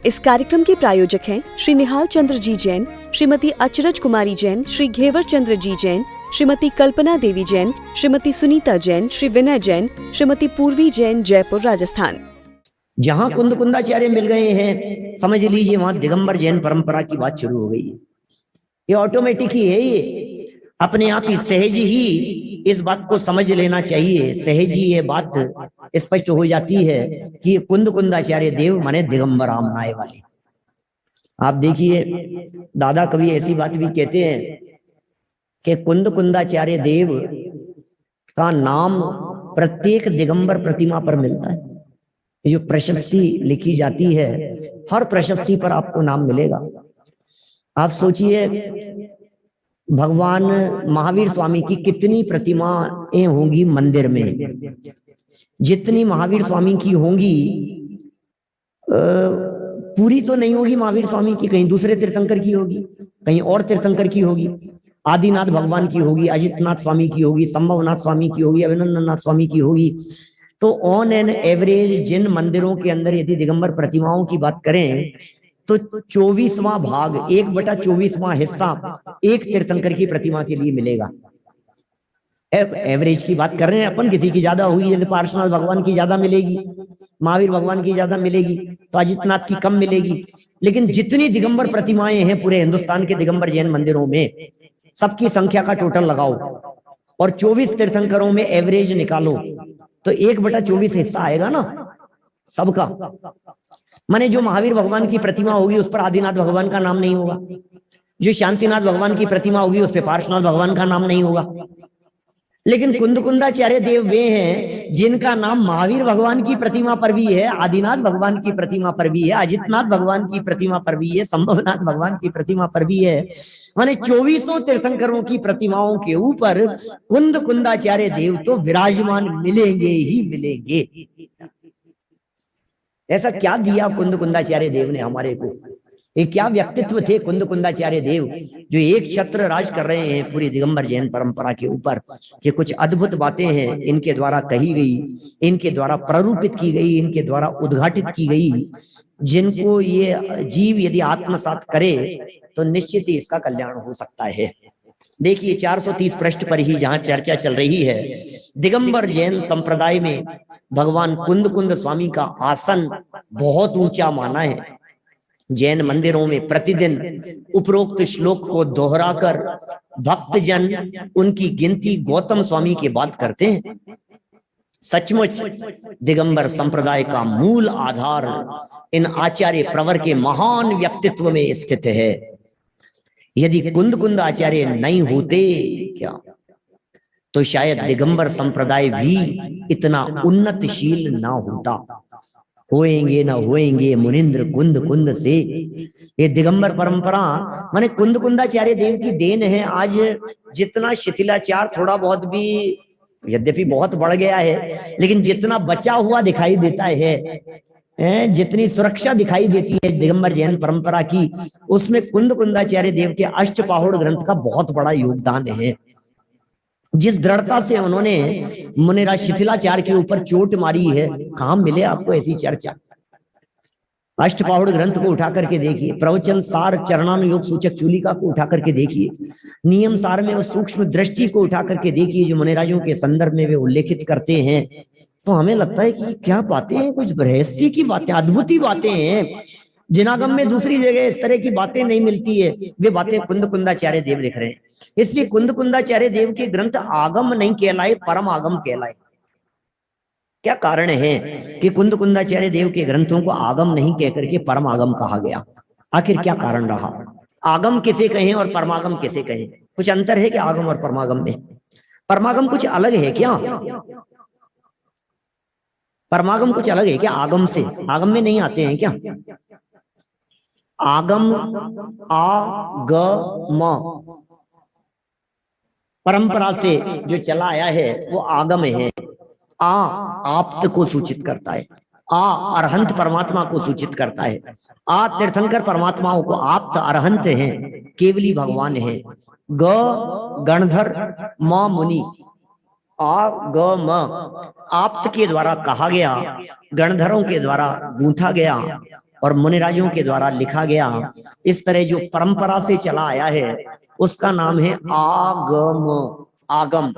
इस कार्यक्रम के प्रायोजक हैं श्री निहाल चंद्र जी जैन, श्रीमती अचरज कुमारी जैन, श्री घेवर चंद्र जी जैन, श्रीमती कल्पना देवी जैन, श्रीमती सुनीता जैन, श्री विनय जैन, श्रीमती पूर्वी जैन, जयपुर, राजस्थान। जहां कुंद कुंदाचार्य मिल गए हैं, समझ लीजिए वहां दिगंबर जैन परंपरा की बात शुरू हो गई है। ये ऑटोमेटिक ही है, ये अपने आप ही सहज ही इस बात को समझ लेना चाहिए। सहज ही ये बात स्पष्ट हो जाती है कि कुंद कुंदाचार्य देव माने दिगंबर आमनाए वाले। आप देखिए, दादा कभी ऐसी बात भी कहते हैं कि कुंद कुंदाचार्य देव का नाम प्रत्येक दिगंबर प्रतिमा पर मिलता है। जो प्रशस्ति लिखी जाती है, हर प्रशस्ति पर आपको नाम मिलेगा। आप सोचिए, भगवान महावीर स्वामी की कितनी प्रतिमाएं होंगी मंदिर में। जितनी महावीर स्वामी की होंगी, पूरी तो नहीं होगी महावीर स्वामी की, कहीं दूसरे तीर्थंकर की होगी, कहीं और तीर्थंकर की होगी, आदिनाथ भगवान की होगी, अजितनाथ स्वामी की होगी, संभवनाथ स्वामी की होगी, अभिनंदननाथ स्वामी की होगी। तो ऑन एन एवरेज जिन मंदिरों के अंदर यदि दिगंबर प्रतिमाओं की बात करें तो 24वां भाग, 1/24वां हिस्सा एक तीर्थंकर की प्रतिमा के लिए मिलेगा। एवरेज की बात कर रहे हैं अपन, किसी की ज्यादा हुई, जैसे पार्श्वनाथ भगवान की ज्यादा मिलेगी, महावीर भगवान की ज्यादा मिलेगी, तो अजितनाथ की कम मिलेगी। लेकिन जितनी दिगंबर प्रतिमाएं हैं पूरे हिंदुस्तान के दिगंबर जैन मंदिरों में, सबकी संख्या का टोटल लगाओ और 24 तीर्थंकरों में एवरेज निकालो तो 1/24 हिस्सा आएगा ना सबका। माने जो महावीर भगवान की प्रतिमा होगी उस पर आदिनाथ भगवान का नाम नहीं होगा, जो शांतिनाथ भगवान की प्रतिमा होगी उस पर पार्श्वनाथ भगवान का नाम नहीं होगा। लेकिन कुंद कुंदाचार्य देव वे हैं जिनका नाम महावीर भगवान की प्रतिमा पर भी है, आदिनाथ भगवान की प्रतिमा पर भी है, अजितनाथ भगवान की प्रतिमा पर भी है, संभवनाथ भगवान की प्रतिमा पर भी है। माने 24 तीर्थंकरों की प्रतिमाओं के ऊपर कुंद कुंदाचार्य देव तो विराजमान मिलेंगे ही मिलेंगे। ऐसा क्या दिया कुंद कुंदाचार्य देव ने हमारे को? ये क्या व्यक्तित्व थे कुंद कुंदाचार्य देव, जो एक छत्र राज कर रहे हैं पूरी दिगंबर जैन परंपरा के ऊपर। कि कुछ अद्भुत बातें हैं इनके द्वारा कही गई, इनके द्वारा प्रारूपित की गई, इनके द्वारा उद्घाटित की गई, जिनको ये जीव यदि आत्मसात करे तो निश्चित ही इसका कल्याण हो सकता है। देखिए 430 पृष्ठ पर ही जहां चर्चा चल रही है, दिगंबर जैन संप्रदाय में भगवान कुंद कुंद स्वामी का आसन बहुत ऊंचा माना है। जैन मंदिरों में प्रतिदिन उपरोक्त श्लोक को दोहराकर भक्तजन उनकी गिनती गौतम स्वामी के बाद करते हैं। सचमुच दिगंबर संप्रदाय का मूल आधार इन आचार्य प्रवर के महान व्यक्तित्व में स्थित है। यदि कुंद कुंद आचार्य नहीं होते क्या, तो शायद दिगंबर संप्रदाय भी इतना उन्नतशील ना होता। होएंगे ना होएंगे मुनिंद्र कुंद कुंद से। ये दिगंबर परंपरा माने कुंद कुंदाचार्य देव की देन है। आज जितना शिथिलाचार थोड़ा बहुत भी यद्यपि बहुत बढ़ गया है, लेकिन जितना बचा हुआ दिखाई देता है, जितनी सुरक्षा दिखाई देती है दिगंबर जैन परंपरा की, उसमें कुंद कुंदाचार्य देव के अष्टपाहुड़ ग्रंथ का बहुत बड़ा योगदान है। जिस दृढ़ता से उन्होंने मुनिराज शिथिलाचार के ऊपर चोट मारी है, कहां मिले आपको ऐसी चर्चा? अष्टपाहुड़ ग्रंथ को उठा करके देखिए, प्रवचन सार चरणानुयोग सूचक चूलिका को उठा करके देखिए, नियम सार में उस सूक्ष्म दृष्टि को उठा करके देखिए जो मुनिराजों के संदर्भ में वे उल्लेखित करते हैं, तो हमें लगता है कि क्या बातें हैं, कुछ रहस्य की बातें, अद्भुत बातें हैं। जिनागम में दूसरी जगह इस तरह की बातें नहीं मिलती है, वे बातें कुंद कुंदाचार्य देव लिख रहे हैं। इसलिए कुंद कुंदाचार्य देव के ग्रंथ आगम नहीं कहलाए, परम आगम कहलाए। क्या कारण है कि कुंद कुंदाचार्य देव के ग्रंथों को आगम नहीं कहकर के परम आगम कहा गया? आखिर क्या कारण रहा? आगम किसे कहें और परमागम किसे कहें? कुछ अंतर है क्या आगम और परमागम में? परमागम कुछ अलग है क्या? परमागम कुछ अलग है क्या आगम से? आगम में नहीं आते हैं क्या? आगम आगम परंपरा से जो चला आया है वो आगम है। आ आप्त को सूचित करता है, आ अरहंत परमात्मा को सूचित करता है। आ तीर्थंकर परमात्माओं को आप्त अरहंत हैं, केवली भगवान है। ग गणधर म मुनि, आ ग म आप्त के द्वारा कहा गया, गणधरों के द्वारा गूंथा गया, और मुनिराजों के द्वारा लिखा गया, इस तरह जो परंपरा से चला आया है उसका नाम है आगम। आगम,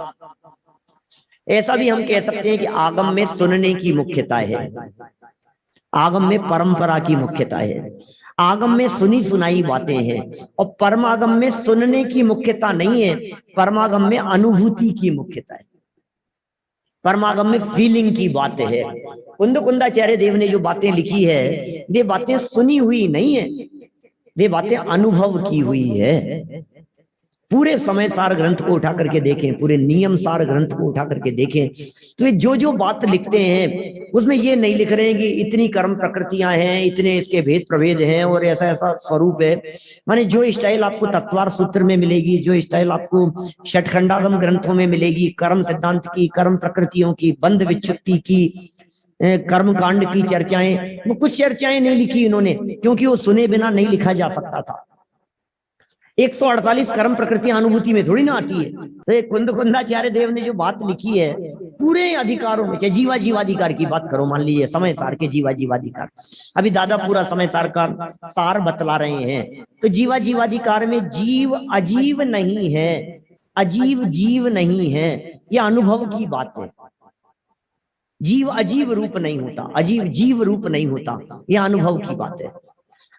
ऐसा भी हम कह सकते हैं कि आगम में सुनने की मुख्यता है, आगम में परंपरा की मुख्यता है। आगम में सुनी सुनाई बातें हैं और परमागम में सुनने की मुख्यता नहीं है, परमागम में अनुभूति की मुख्यता है, परमागम में फीलिंग की बात है। कुंद कुंदाचार्य देव ने जो बातें लिखी है वे बातें सुनी हुई नहीं है, वे बातें अनुभव की हुई है। पूरे समय सार ग्रंथ को उठा करके देखें, पूरे नियम सार ग्रंथ को उठा करके देखें, तो वे जो जो बात लिखते हैं उसमें ये नहीं लिख रहे हैं कि इतनी कर्म प्रकृतियां हैं, इतने इसके भेद प्रभेद हैं और ऐसा ऐसा स्वरूप है। माने जो स्टाइल आपको तत्वार सूत्र में मिलेगी, जो स्टाइल आपको षटखंडागम ग्रंथों में मिलेगी, कर्म सिद्धांत की, कर्म प्रकृतियों की, बंध विच्छुत्ति की, कर्म कांड की चर्चाएं, वो कुछ चर्चाएं नहीं लिखी इन्होंने, क्योंकि वो सुने बिना नहीं लिखा जा सकता था। 148 कर्म प्रकृतियां अनुभूति में थोड़ी ना आती है। तो कुंद कुंदाचार्य देव ने जो बात लिखी है पूरे अधिकारों में, चाहे जीवा जीवाधिकार की बात करो, मान लीजिए समय सार के जीवा जीवाधिकार, अभी दादा पूरा समय सार का सार बतला रहे हैं, तो जीवा जीवाधिकार में जीव अजीव नहीं है, अजीव जीव नहीं है, यह अनुभव की बात है। जीव अजीव रूप नहीं होता, अजीव जीव रूप नहीं होता, यह अनुभव की बात है।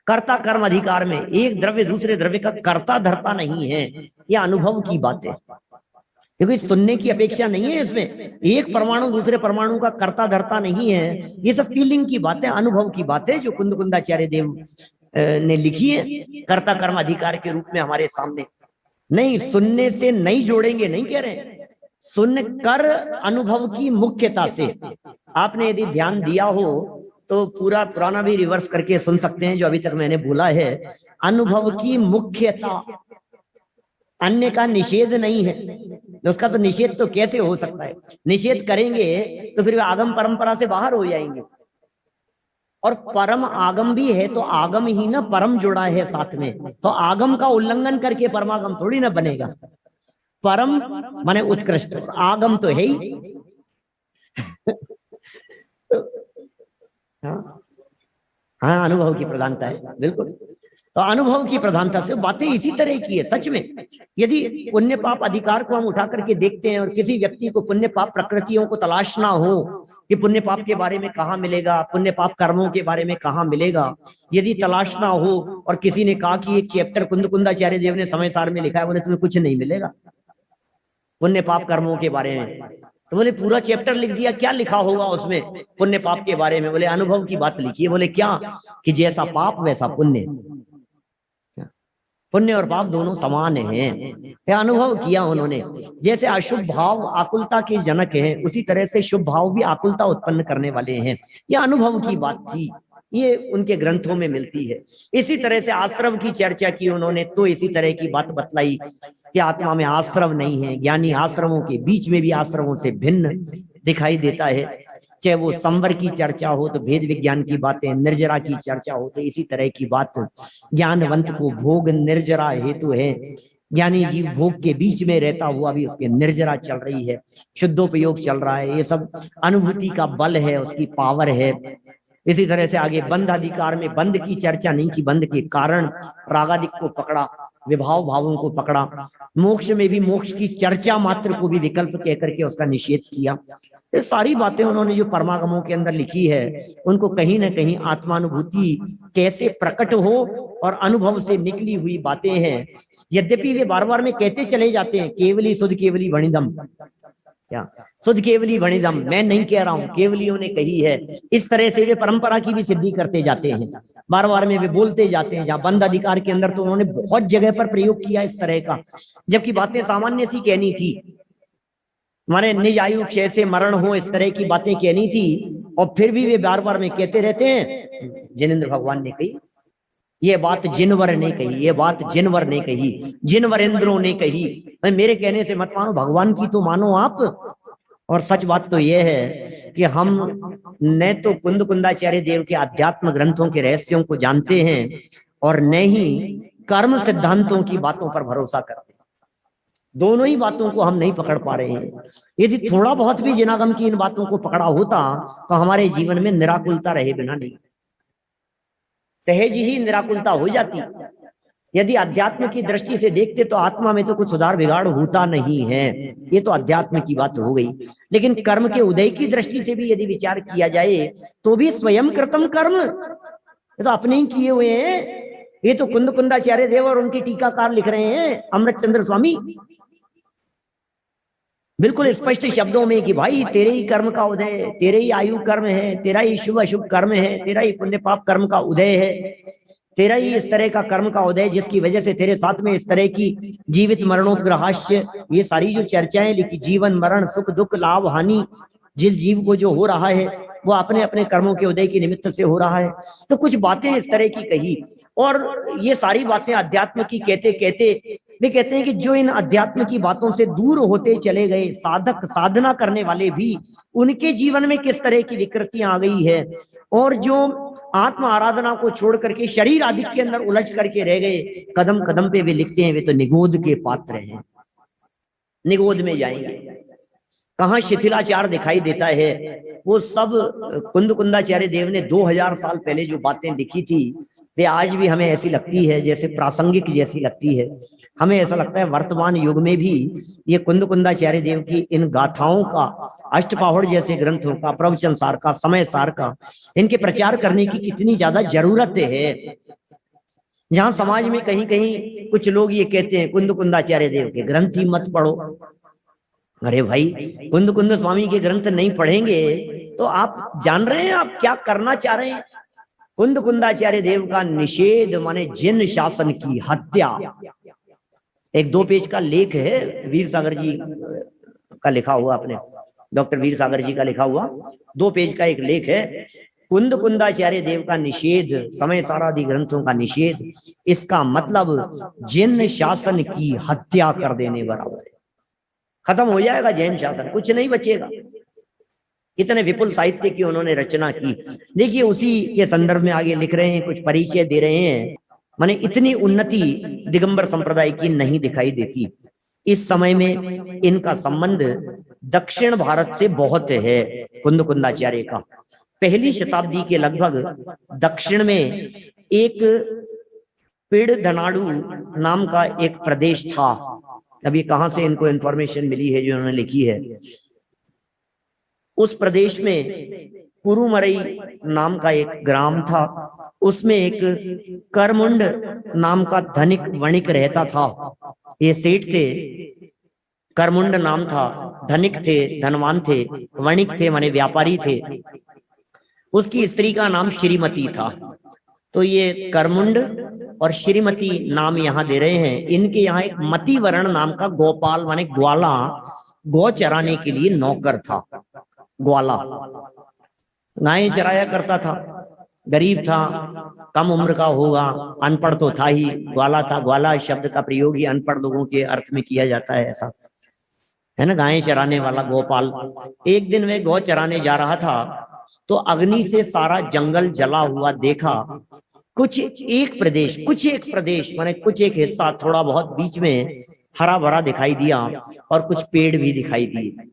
कर्ता कर्म अधिकार में एक द्रव्य दूसरे द्रव्य का कर्ता धर्ता नहीं है, यह अनुभव की बात है। क्योंकि सुनने की अपेक्षा नहीं है इसमें, एक परमाणु दूसरे परमाणु का कर्ता धर्ता नहीं है, ये सब फीलिंग की बात है, अनुभव की बात है जो कुंद कुंदाचार्य देव ने लिखी है कर्ता कर्म अधिकार के रूप में हमारे सामने। नहीं, सुनने से नहीं जोड़ेंगे, नहीं कह रहे, सुनकर अनुभव की मुख्यता से आपने यदि ध्यान दिया हो तो पूरा पुराना भी रिवर्स करके सुन सकते हैं जो अभी तक मैंने बोला है। अनुभव की मुख्यता, अन्य का निषेध नहीं है, उसका तो निषेध तो कैसे हो सकता है, निषेध करेंगे तो फिर आगम परंपरा से बाहर हो जाएंगे। और परम आगम भी है तो आगम ही ना परम जुड़ा है साथ में, तो आगम का उल्लंघन करके परमागम थोड़ी ना बनेगा। परम माने उत्कृष्ट, आगम तो है ही। हाँ, अनुभव की प्रधानता है, बिल्कुल। तो अनुभव की प्रधानता से बातें इसी तरह की है। सच में यदि पुण्य पाप अधिकार को हम उठा करके देखते हैं और किसी व्यक्ति को पुण्य पाप प्रकृतियों को तलाशना हो कि पुण्य पाप के बारे में कहाँ मिलेगा, पुण्य पाप कर्मों के बारे में कहाँ मिलेगा, यदि तलाशना हो और किसी ने कहा कि एक चैप्टर कुंद कुंदाचार्य देव ने समय सार में लिखा है, बोले तुम्हें कुछ नहीं मिलेगा पुण्य पाप कर्मों के बारे में, तो बोले पूरा चैप्टर लिख दिया, क्या लिखा होगा उसमें पुण्य पाप के बारे में? बोले अनुभव की बात लिखी है। बोले क्या? कि जैसा पाप वैसा पुण्य, पुण्य और पाप दोनों समान हैं। क्या अनुभव किया उन्होंने? जैसे अशुभ भाव आकुलता के जनक हैं, उसी तरह से शुभ भाव भी आकुलता उत्पन्न करने वाले हैं। यह अनुभव की बात थी, ये उनके ग्रंथों में मिलती है। इसी तरह से आश्रव की चर्चा की उन्होंने, तो इसी तरह की बात बतलाई कि आत्मा में आश्रव नहीं है, ज्ञानी आश्रमों के बीच में भी आश्रमों से भिन्न दिखाई देता है। चाहे वो संवर की चर्चा हो तो भेद विज्ञान की बातें, निर्जरा की चर्चा हो तो इसी तरह की बात। ज्ञानवंत को भोग निर्जरा हेतु है, ज्ञानी जीव भोग के बीच में रहता हुआ भी उसके निर्जरा चल रही है, शुद्धोपयोग चल रहा है। ये सब अनुभूति का बल है, उसकी पावर है। इसी तरह से आगे बंध अधिकार में बंध की चर्चा नहीं की, बंध के कारण रागादिक को पकड़ा, विभाव भावों को पकड़ा। मोक्ष में भी मोक्ष की चर्चा मात्र को भी विकल्प कहकर के उसका निषेध किया। ये सारी बातें उन्होंने जो परमागमों के अंदर लिखी है, उनको कहीं ना कहीं आत्मानुभूति कैसे प्रकट हो और अनुभव से निकली हुई बातें हैं। यद्यपि वे बार बार में कहते चले जाते हैं केवली शुद्ध केवली वणिदम, क्या शुद्ध केवली वणिदम, मैं नहीं कह रहा हूं, केवलियों ने कही है। इस तरह से वे परंपरा की भी सिद्धि करते जाते हैं, बार बार में वे बोलते जाते हैं। जहां बंद अधिकार के अंदर तो उन्होंने बहुत जगह पर प्रयोग किया इस तरह का, जबकि बातें सामान्य सी कहनी थी, हमारे निज आयु क्षय से मरण हो, इस तरह की बातें कहनी थी। और फिर भी वे बार बार में कहते रहते हैं जिनेंद्र भगवान ने कही, ये बात जिनवर ने कही, ये बात जिनवर ने कही, जिनवरेंद्रों ने कही। मेरे कहने से मत मानो, भगवान की तो मानो आप। और सच बात तो यह है कि हम न तो कुंद कुंदाचार्य देव के आध्यात्म ग्रंथों के रहस्यों को जानते हैं और न ही कर्म सिद्धांतों की बातों पर भरोसा करते हैं। दोनों ही बातों को हम नहीं पकड़ पा रहे हैं। यदि थोड़ा बहुत भी जिनागम की इन बातों को पकड़ा होता तो हमारे जीवन में निराकुलता रहे बिना नहीं। सहज ही निराकुलता हो जाती। यदि अध्यात्म की दृष्टि से देखते तो आत्मा में तो कुछ सुधार बिगाड़ होता नहीं है, ये तो अध्यात्म की बात हो गई। लेकिन कर्म के उदय की दृष्टि से भी यदि विचार किया जाए तो भी स्वयं कृतम कर्म, ये तो अपने ही किए हुए हैं। ये तो कुंद कुंदाचार्य देव और उनके टीकाकार लिख रहे हैं, अमृत चंद्र स्वामी, बिल्कुल स्पष्ट शब्दों में कि भाई तेरे ही कर्म का उदय, तेरे ही आयु कर्म है, तेरा ही शुभ अशुभ कर्म है, तेरा ही पुण्य पाप कर्म का उदय है, तेरा ही इस तरह का कर्म का उदय जिसकी वजह से तेरे साथ में इस तरह की जीवित मरणोपग्रहास्य, ये सारी जो चर्चाएं लिखी, जीवन मरण सुख दुख लाभ हानि, जिस जीव को जो हो रहा है वो अपने अपने कर्मों के उदय की निमित्त से हो रहा है। तो कुछ बातें इस तरह की कही, और ये सारी बातें अध्यात्म की कहते कहते वे कहते हैं कि जो इन अध्यात्म की बातों से दूर होते चले गए साधक साधना करने वाले भी, उनके जीवन में किस तरह की विकृतियां आ गई है, और जो आत्म आराधना को छोड़ करके शरीर आदि के अंदर उलझ करके रह गए, कदम कदम पे वे लिखते हैं वे तो निगोद के पात्र हैं, निगोद में जाएंगे। कहाँ शिथिलाचार दिखाई देता है, वो सब कुंद कुंदाचार्य देव ने 2000 साल पहले जो बातें लिखी थी वे आज भी हमें ऐसी लगती है जैसे प्रासंगिक जैसी लगती है। हमें ऐसा लगता है वर्तमान युग में भी ये कुंद कुंदाचार्य देव की इन गाथाओं का, अष्टपाहुड़ जैसे ग्रंथों का, प्रवचन सार का, समय सार का, इनके प्रचार करने की कितनी ज्यादा जरूरत है। जहां समाज में कहीं कहीं कुछ लोग ये कहते हैं कुंद कुंदाचार्य देव के ग्रंथ ही मत पढ़ो। अरे भाई, कुंद कुंद स्वामी के ग्रंथ नहीं पढ़ेंगे तो आप जान रहे हैं आप क्या करना चाह रहे हैं। कुंद कुंदाचार्य देव का निषेध माने जिन शासन की हत्या, एक 2 पेज का लेख है, वीर सागर जी का लिखा हुआ, अपने डॉक्टर वीर सागर जी का लिखा हुआ 2 पेज का एक लेख है, कुंद कुंदाचार्य देव का निषेध, समय सारादि ग्रंथों का निषेध, इसका मतलब जिन शासन की हत्या कर देने बराबर है। खत्म हो जाएगा जैन शासन, कुछ नहीं बचेगा। इतने विपुल साहित्य की उन्होंने रचना की। देखिए उसी के संदर्भ में आगे लिख रहे हैं, कुछ परिचय दे रहे हैं, माने इतनी उन्नति दिगंबर संप्रदाय की नहीं दिखाई देती। इस समय में इनका संबंध दक्षिण भारत से बहुत है। कुंद कुंदाचार्य का 1ली शताब्दी के लगभग दक्षिण में एक पेड़धनाडु नाम का एक प्रदेश था। अभी कहां से इनको इंफॉर्मेशन मिली है जो उन्होंने लिखी है, उस प्रदेश में कुरुमरई नाम का एक ग्राम था, उसमें एक करमुंड नाम का धनिक वणिक रहता था। ये सेठ थे, करमुंड नाम था, धनिक थे, धनवान थे, वणिक थे माने व्यापारी थे। उसकी स्त्री का नाम श्रीमती था। तो ये करमुंड और श्रीमती नाम यहाँ दे रहे हैं। इनके यहाँ एक मती वर्ण नाम का गोपाल माने ग्वाला, गौ चराने के लिए नौकर था। ग्वाला गायें चराया करता था, गरीब था, कम उम्र का होगा, अनपढ़ तो था ही, ग्वाला था। ग्वाला शब्द का प्रयोग ही अनपढ़ लोगों के अर्थ में किया जाता है, ऐसा है ना, गायें चराने वाला गोपाल। एक दिन वे गौ चराने जा रहा था तो अग्नि से सारा जंगल जला हुआ देखा। कुछ एक प्रदेश माने कुछ एक हिस्सा थोड़ा बहुत बीच में हरा भरा दिखाई दिया और कुछ पेड़ भी दिखाई दिए।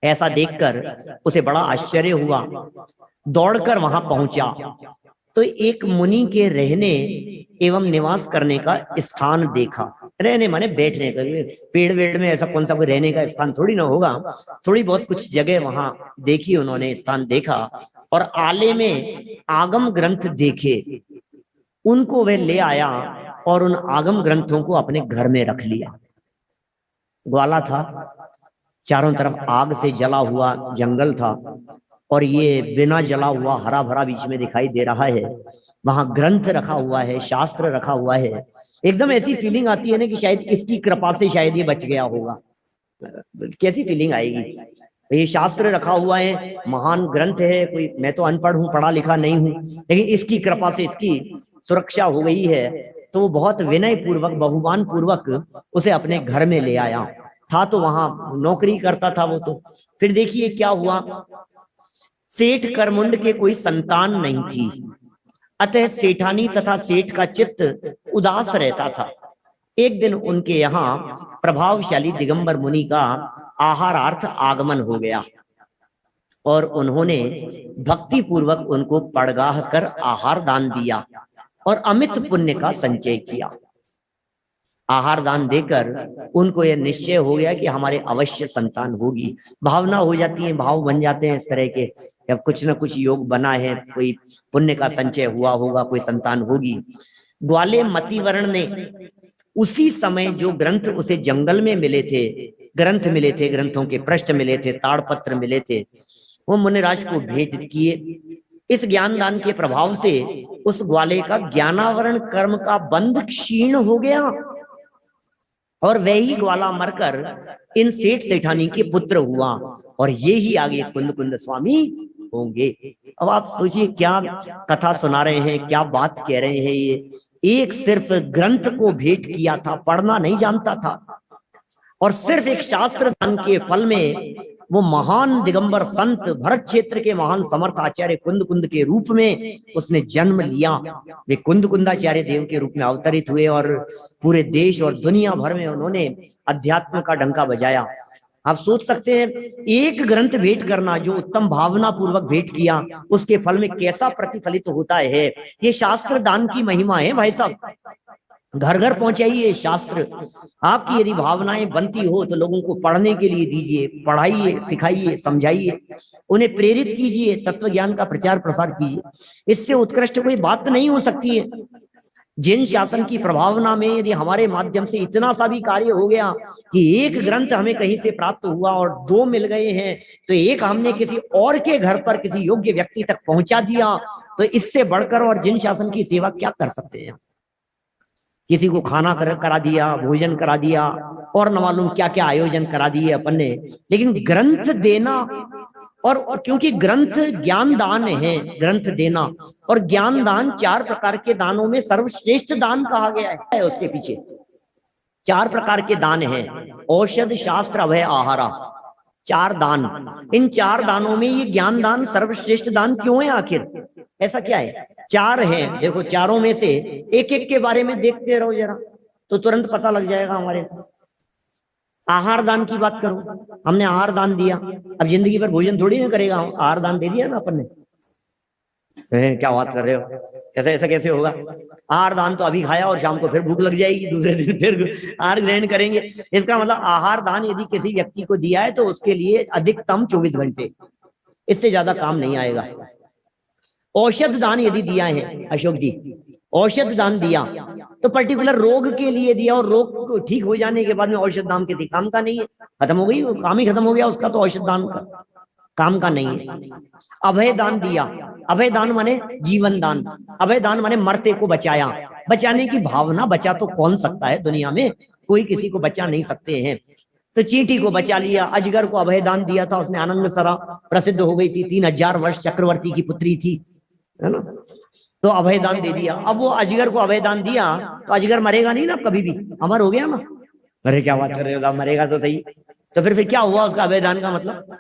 ऐसा देखकर उसे बड़ा आश्चर्य हुआ, दौड़कर वहां पहुंचा तो एक मुनि के रहने एवं निवास करने का स्थान देखा। रहने माने बैठने का, पेड़ वेड़ में ऐसा कौन सा कोई रहने का स्थान थोड़ी ना होगा। थोड़ी बहुत कुछ जगह वहां देखी उन्होंने, स्थान देखा और आले में आगम ग्रंथ देखे, उनको वह ले आया और उन आगम ग्रंथों को अपने घर में रख लिया। ग्वाला था, चारों तरफ आग से जला हुआ जंगल था और ये बिना जला हुआ हरा भरा बीच में दिखाई दे रहा है। वहां ग्रंथ रखा हुआ है, शास्त्र रखा हुआ है। एकदम ऐसी फीलिंग आती है ना कि शायद इसकी कृपा से शायद ये बच गया होगा। कैसी फीलिंग आएगी, ये शास्त्र रखा हुआ है, महान ग्रंथ है, कोई मैं तो अनपढ़ हूं, पढ़ा लिखा नहीं हूं, लेकिन इसकी कृपा से इसकी सुरक्षा हो गई है। तो वो बहुत विनय पूर्वक, बहुमान पूर्वक उसे अपने घर में ले आया। था तो वहां नौकरी करता था वो तो। फिर देखिए क्या हुआ, सेठ करमुंड के कोई संतान नहीं थी, अतः सेठानी तथा सेठ का चित्त उदास रहता था। एक दिन उनके यहाँ प्रभावशाली दिगंबर मुनि का आहारार्थ आगमन हो गया और उन्होंने भक्ति पूर्वक उनको पड़गाह कर आहार दान दिया। और अमित पुण्य का संचय किया। आहार दान देकर उनको यह निश्चय हो गया कि हमारे अवश्य संतान होगी। भावना हो जाती है, भाव बन जाते हैं इस तरह के, अब कुछ न कुछ योग बना है, कोई पुण्य का संचय हुआ होगा, कोई संतान होगी। ग्वाले मतिवर्ण ने उसी समय जो ग्रंथ उसे जंगल में मिले थे, ग्रंथ मिले थे, ग्रंथों के पृष्ठ मिले थे, ताड़पत्र मिले थे, वो मुनिराज को भेंट किए। इस ज्ञान दान के प्रभाव से उस ग्वाले का ज्ञानावरण कर्म का बंध क्षीण हो गया और वही ग्वाला मरकर इन सेठ सेठानी के पुत्र हुआ और ये ही आगे कुंद कुंद स्वामी होंगे। अब आप सोचिए क्या कथा सुना रहे हैं, क्या बात कह रहे हैं। ये एक सिर्फ ग्रंथ को भेंट किया था, पढ़ना नहीं जानता था, और सिर्फ एक शास्त्र दान के फल में वो महान दिगंबर संत भरत क्षेत्र के महान समर्थ आचार्य कुंद कुंद के रूप में उसने जन्म लिया। वे कुंद कुंदाचार्य देव के रूप में अवतरित हुए और पूरे देश और दुनिया भर में उन्होंने अध्यात्म का डंका बजाया। आप सोच सकते हैं एक ग्रंथ भेंट करना, जो उत्तम भावना पूर्वक भेंट किया, उसके फल में कैसा प्रतिफलित होता है। ये शास्त्र दान की महिमा है भाई साहब। घर घर पहुंचाइए शास्त्र। आपकी यदि भावनाएं बनती हो तो लोगों को पढ़ने के लिए दीजिए, पढ़ाइए, सिखाइए, समझाइए, उन्हें प्रेरित कीजिए, तत्व ज्ञान का प्रचार प्रसार कीजिए। इससे उत्कृष्ट कोई बात नहीं हो सकती है। जिन शासन की प्रभावना में यदि हमारे माध्यम से इतना सा भी कार्य हो गया कि एक ग्रंथ हमें कहीं से प्राप्त हुआ और 2 मिल गए हैं, तो एक हमने किसी और के घर पर किसी योग्य व्यक्ति तक पहुंचा दिया, तो इससे बढ़कर और जिन शासन की सेवा क्या कर सकते हैं। किसी को खाना करा दिया, भोजन करा दिया, और न मालूम क्या क्या आयोजन करा दिए अपन ने, लेकिन ग्रंथ देना, और क्योंकि ग्रंथ ज्ञान दान है, ग्रंथ देना और ज्ञान दान 4 प्रकार के दानों में सर्वश्रेष्ठ दान कहा गया है। उसके पीछे 4 प्रकार के दान हैं, औषध, शास्त्र, अभय, आहारा, 4 दान। इन 4 दानों में ये ज्ञान दान सर्वश्रेष्ठ दान क्यों है? आखिर ऐसा क्या है? 4 हैं, देखो चारों में से एक एक के बारे में देखते रहो जरा, तो तुरंत पता लग जाएगा हमारे को। आहार दान की बात करो, हमने आहार दान दिया, अब जिंदगी भर भोजन थोड़ी ना करेगा, आहार दान दे दिया ना अपन ने। क्या बात कर रहे हो, ऐसा ऐसा कैसे होगा? आहार दान तो अभी खाया और शाम को फिर भूख लग जाएगी, दूसरे दिन फिर आहार ग्रहण करेंगे। इसका मतलब आहार दान यदि किसी व्यक्ति को दिया है तो उसके लिए अधिकतम 24 घंटे, इससे ज्यादा काम नहीं आएगा। औषध दान यदि दिया है अशोक जी, औषध दान दिया तो पर्टिकुलर रोग के लिए दिया, और रोग ठीक हो जाने के बाद में औषध दान किसी काम का नहीं है, खत्म हो गई, काम ही खत्म हो गया उसका, तो औषध दान का काम का नहीं है। अभय दान दिया, अभय दान माने जीवन दान, अभय दान माने मरते को बचाया, बचाने की भावना। बचा तो कौन सकता है दुनिया में, कोई किसी को बचा नहीं सकते हैं। तो चींटी को बचा लिया, अजगर को अभय दान दिया था, उसने आनंद सरा प्रसिद्ध हो गई थी, 3000 वर्ष चक्रवर्ती की पुत्री थी, है ना, तो अभय दान दे दिया। अब वो अजगर को अभय दान दिया तो अजगर मरेगा नहीं ना कभी भी, अमर हो गया ना। अरे क्या बात कर रहे हो, मरेगा तो सही, तो फिर क्या हुआ उसका अभय दान का मतलब?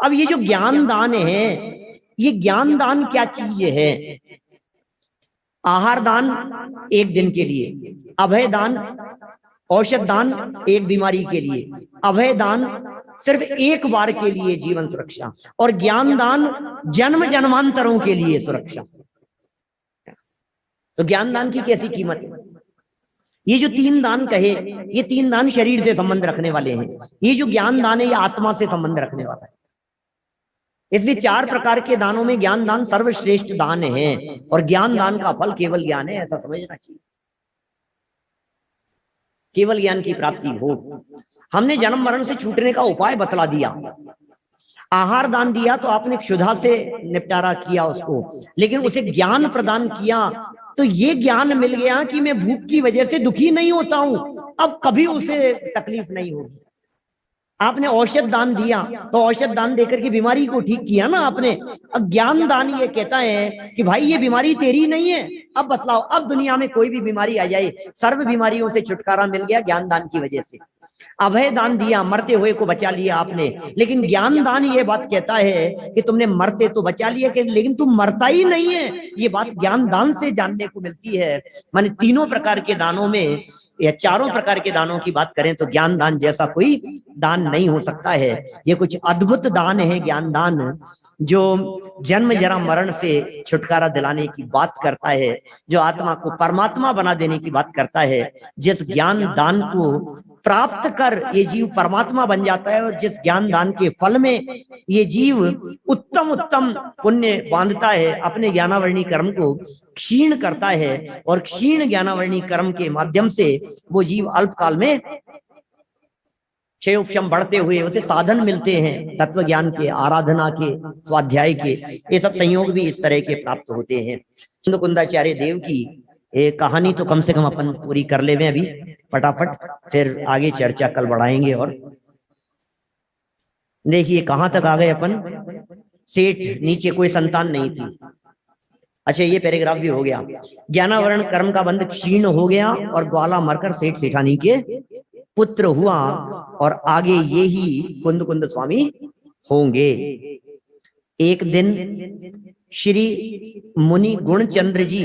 अब ये जो ज्ञान दान है, ये ज्ञान दान क्या चीज है? आहार दान 1 दिन के लिए, अभय दान, औषध दान 1 बीमारी के लिए, अभय दान सिर्फ 1 बार के लिए जीवन सुरक्षा, और ज्ञान दान जन्म जन्मांतरों के लिए सुरक्षा। तो ज्ञान दान की कैसी कीमत है? ये जो 3 दान कहे, ये 3 दान शरीर से संबंध रखने वाले हैं। ये जो ज्ञान दान है ये आत्मा से संबंध रखने वाला है। इसलिए 4 प्रकार के दानों में ज्ञान दान सर्वश्रेष्ठ दान है, और ज्ञान दान का फल केवल ज्ञान है, ऐसा समझना चाहिए। केवल ज्ञान की प्राप्ति हो। हमने जन्म मरण से छूटने का उपाय बतला दिया। आहार दान दिया तो आपने क्षुधा से निपटारा किया उसको, लेकिन उसे ज्ञान प्रदान किया तो ये ज्ञान मिल गया कि मैं भूख की वजह से दुखी नहीं होता हूं, अब कभी उसे तकलीफ नहीं होगी। आपने औषध दान दिया तो औषध दान देकर के बीमारी को ठीक किया ना आपने। अब ज्ञान दान ये कहता है कि भाई ये बीमारी तेरी नहीं है, अब बतलाओ, अब दुनिया में कोई भी बीमारी आ जाए, सर्व बीमारियों से छुटकारा मिल गया ज्ञान दान की वजह से। अभय दान दिया, मरते हुए को बचा लिया आपने, लेकिन ज्ञान दान ये बात कहता है कि तुमने मरते तो बचा लिया, लेकिन तुम मरता ही नहीं है। ये बात ज्ञान दान से जानने को मिलती है। माने 3 प्रकार के दानों में या 4 प्रकार के दानों की बात करें तो ज्ञान दान जैसा कोई दान नहीं हो सकता है। ये कुछ अद्भुत दान है ज्ञान दान। जो जन्म जरा मरण से छुटकारा दिलाने की बात करता है, जो आत्मा को परमात्मा बना देने की बात करता है, जिस ज्ञान दान को प्राप्त कर ये जीव परमात्मा बन जाता है, और जिस ज्ञान दान के फल में ये जीव उत्तम उत्तम पुण्य बांधता है, अपने ज्ञानावर्णी कर्म को क्षीण करता है, और क्षीण ज्ञानावर्णी कर्म के माध्यम से वो जीव अल्पकाल में क्षय उपशम बढ़ते हुए उसे साधन मिलते हैं तत्व ज्ञान के, आराधना के, स्वाध्याय के। ये सब संयोग भी इस तरह के प्राप्त होते हैं। कुंदाचार्य देव की एक कहानी तो कम से कम अपन पूरी कर ले अभी फटाफट, फिर आगे चर्चा कल बढ़ाएंगे। और देखिए कहां तक आ गए अपन। सेठ, नीचे कोई संतान नहीं थी। अच्छा, ये पैराग्राफ भी हो गया। ज्ञानावरण कर्म का बंध क्षीण हो गया और ग्वाला मरकर सेठ सेठानी के पुत्र हुआ, और आगे ये ही कुंद स्वामी होंगे। एक दिन श्री मुनि गुणचंद्र जी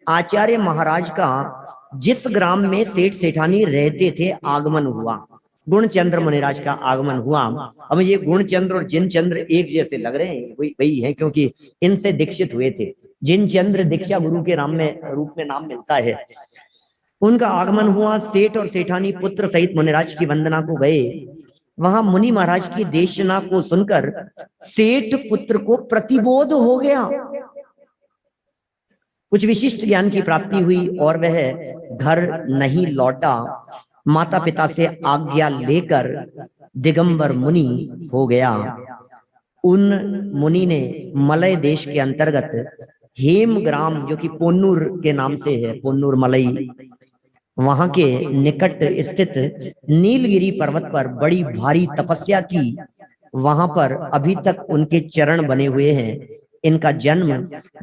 आचार्य महाराज का जिस ग्राम में सेठ सेठानी रहते थे आगमन हुआ। गुणचंद्र मुनिराज का आगमन हुआ। अब ये गुणचंद्र और जिनचंद्र एक जैसे लग रहे हैं, वही है, क्योंकि इनसे दीक्षित हुए थे। जिनचंद्र दीक्षा गुरु के रूप में नाम मिलता है। उनका आगमन हुआ। सेठ और सेठानी पुत्र सहित मुनिराज की वंदना को गए। वहां मुनि महाराज की देशना को सुनकर सेठ पुत्र को प्रतिबोध हो गया। कुछ विशिष्ट ज्ञान की प्राप्ति हुई और वह घर नहीं लौटा। माता पिता से आज्ञा लेकर दिगंबर मुनि हो गया। उन मुनि ने मलय देश के अंतर्गत हेमग्राम, जो कि पोन्नूर के नाम से है, पोन्नूर मलई, वहां के निकट स्थित नीलगिरी पर्वत पर बड़ी भारी तपस्या की। वहां पर अभी तक उनके चरण बने हुए हैं। इनका जन्म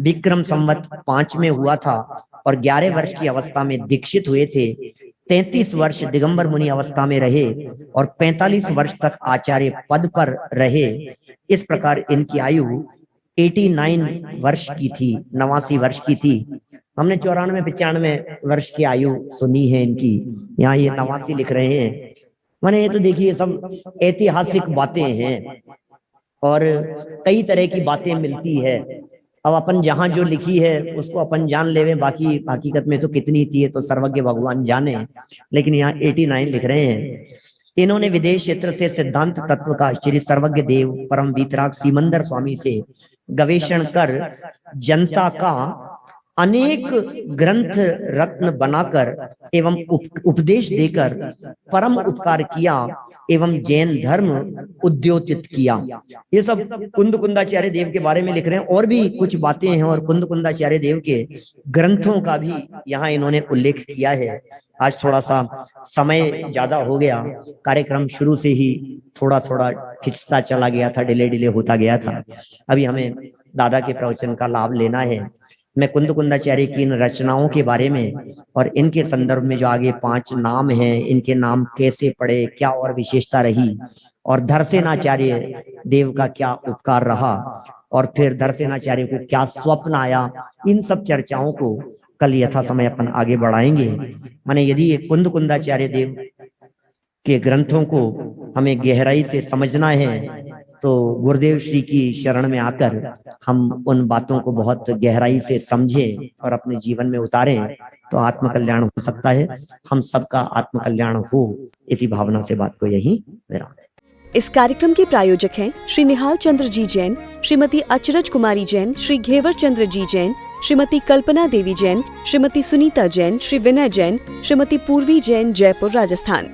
विक्रम संवत 5 में हुआ था और 11 वर्ष की अवस्था में दीक्षित हुए थे। 33 वर्ष दिगंबर मुनि अवस्था में रहे और 45 वर्ष तक आचार्य पद पर रहे। इस प्रकार इनकी आयु 89 वर्ष की थी, 89 वर्ष की थी। हमने 94-95 वर्ष की आयु सुनी है इनकी, यहाँ ये 89 लिख रहे हैं। माने ये तो देखिए सब ऐतिहासिक बातें हैं और कई तरह की बातें मिलती है। अब अपन जहां जो लिखी है उसको अपन जान लेवे, बाकी हकीकत में तो कितनी थी है तो सर्वज्ञ भगवान जाने। लेकिन यहाँ 89 लिख रहे हैं। इन्होंने विदेश क्षेत्र से सिद्धांत तत्व का श्री सर्वज्ञ देव परम वीतराग सीमंदर स्वामी से गवेषण कर जनता का अनेक ग्रंथ रत्न बनाकर एवं उपदेश देकर परम उपकार किया एवं जैन धर्म उद्योतित किया। ये सब कुंदाचार्य देव के बारे में लिख रहे हैं। और भी कुछ बातें हैं और कुंदाचार्य देव के ग्रंथों का भी यहाँ इन्होंने उल्लेख किया है। आज थोड़ा सा समय ज्यादा हो गया, कार्यक्रम शुरू से ही थोड़ा थोड़ा खिंचता चला गया था, डिले होता गया था। अभी हमें दादा के प्रवचन का लाभ लेना है। मैं कुंदाचार्य की इन रचनाओं के बारे में और इनके संदर्भ में जो आगे 5 नाम हैं, इनके नाम कैसे पड़े, क्या और विशेषता रही, और धरसेनाचार्य देव का क्या उपकार रहा, और फिर धरसेनाचार्य को क्या स्वप्न आया, इन सब चर्चाओं को कल यथा समय अपन आगे बढ़ाएंगे। माने यदि ये कुंदाचार्य देव के ग्रंथों को हमें गहराई से समझना है तो गुरुदेव श्री की शरण में आकर हम उन बातों को बहुत गहराई से समझें और अपने जीवन में उतारें तो आत्मकल्याण हो सकता है। हम सबका आत्मकल्याण हो, इसी भावना से बात को यहीं विराम दें। इस कार्यक्रम के प्रायोजक हैं श्री निहाल चंद्र जी जैन, श्रीमती अचरज कुमारी जैन, श्री घेवर चंद्र जी जैन, श्रीमती कल्पना देवी जैन, श्रीमती सुनीता जैन, श्री विनय जैन, श्रीमती पूर्वी जैन, जयपुर राजस्थान।